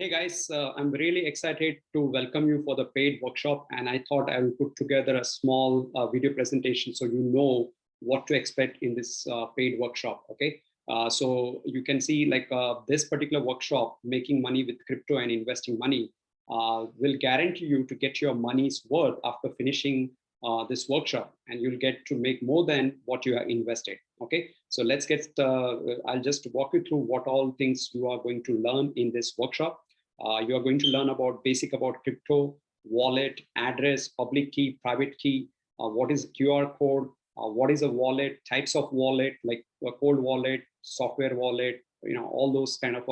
Hey guys, I'm really excited to welcome you for the paid workshop, and I thought I will put together a small video presentation so you know what to expect in this paid workshop. Okay, so you can see like this particular workshop, making money with crypto and investing money, will guarantee you to get your money's worth after finishing this workshop, and you'll get to make more than what you have invested. Okay, so let's get. I'll just walk you through what all things you are going to learn in this workshop. You are going to learn about basic about crypto, wallet, address, public key, private key, what is QR code, what is a wallet, types of wallet, like a cold wallet, software wallet, all those kind of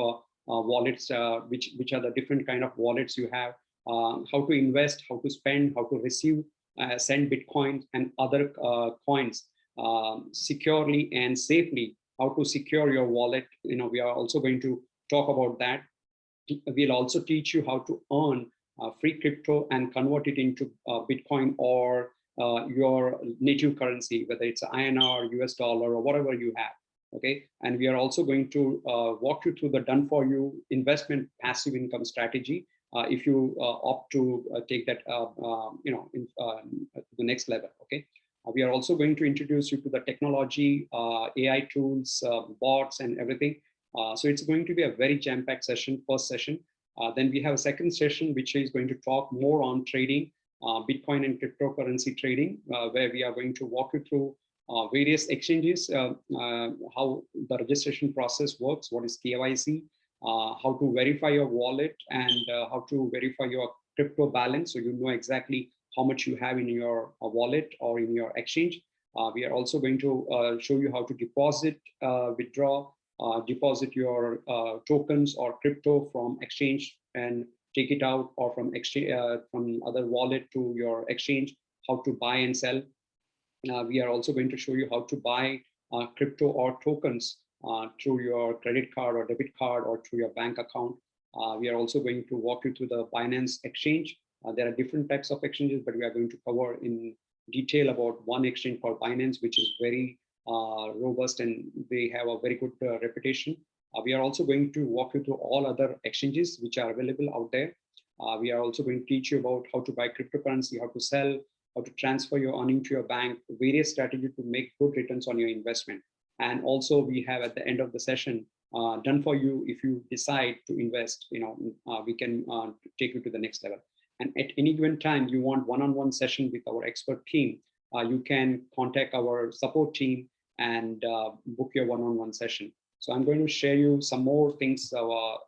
wallets, which are the different kind of wallets you have, how to invest, how to spend, how to receive, send Bitcoin and other coins securely and safely, how to secure your wallet. We are also going to talk about that. We'll also teach you how to earn free crypto and convert it into Bitcoin or your native currency, whether it's INR, US dollar, or whatever you have. Okay, and we are also going to walk you through the done for you investment passive income strategy if you opt to take that the next level. Okay, we are also going to introduce you to the technology, AI tools, bots, and everything. So it's going to be a very jam-packed session, first session. Then we have a second session, which is going to talk more on trading, Bitcoin and cryptocurrency trading, where we are going to walk you through various exchanges, how the registration process works, what is KYC, how to verify your wallet, and how to verify your crypto balance, so you know exactly how much you have in your wallet or in your exchange. We are also going to show you how to deposit, withdraw, deposit your tokens or crypto from exchange and take it out, or from exchange from other wallet to your exchange, how to buy and sell. We are also going to show you how to buy crypto or tokens through your credit card or debit card or through your bank account. We are also going to walk you through the Binance exchange. There are different types of exchanges, but we are going to cover in detail about one exchange called Binance, which is very robust, and they have a very good reputation. We are also going to walk you through all other exchanges which are available out there. We are also going to teach you about how to buy cryptocurrency, how to sell, how to transfer your earning to your bank, various strategies to make good returns on your investment. And also we have at the end of the session done for you. If you decide to invest, we can take you to the next level. And at any given time you want one-on-one session with our expert team, you can contact our support team and book your one-on-one session. So I'm going to share you some more things, what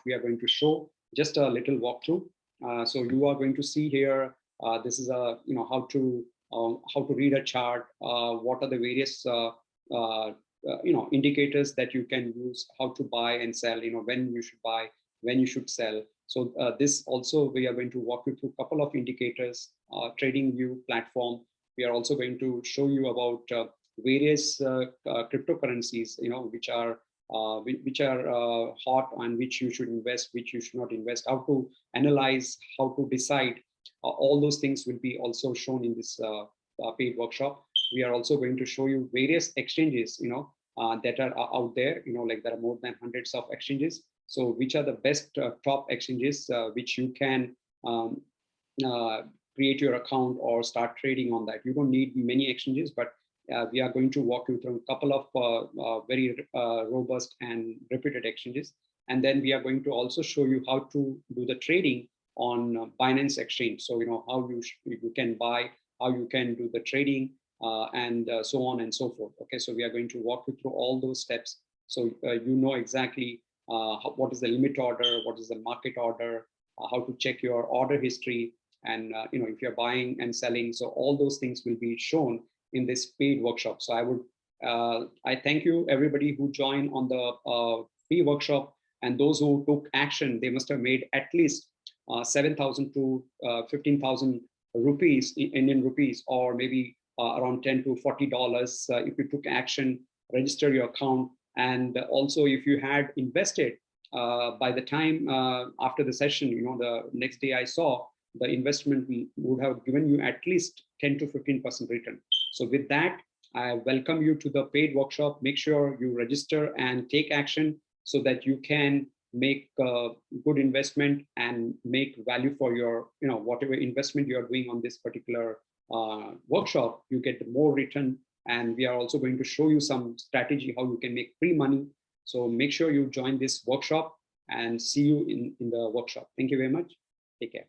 we are going to show, just a little walkthrough. So you are going to see here, this is how to read a chart, what are the various indicators that you can use, how to buy and sell, when you should buy, when you should sell. So this also, we are going to walk you through a couple of indicators, trading view platform. We are also going to show you about various cryptocurrencies, which are hot, and which you should invest, which you should not invest, how to analyze, how to decide. All those things will be also shown in this paid workshop. We are also going to show you various exchanges, that are out there, like there are more than hundreds of exchanges. So which are the best top exchanges which you can create your account or start trading on that. You don't need many exchanges, but we are going to walk you through a couple of very robust and reputed exchanges. And then we are going to also show you how to do the trading on Binance exchange. So, how you can buy, how you can do the trading, and so on and so forth. Okay, so we are going to walk you through all those steps. So you know exactly what is the limit order, what is the market order, how to check your order history, and if you're buying and selling. So all those things will be shown in this paid workshop. So I thank you everybody who joined on the free workshop, and those who took action. They must have made at least 7,000 to 15,000 rupees, Indian rupees, or maybe around $10 to $40 if you took action, register your account. And also if you had invested by the time after the session, the next day I saw the investment would have given you at least 10 to 15% return. So with that, I welcome you to the paid workshop. Make sure you register and take action so that you can make good investment and make value for your, whatever investment you are doing on this particular workshop, you get more return. And we are also going to show you some strategy how you can make free money. So make sure you join this workshop, and see you in the workshop. Thank you very much. Take care.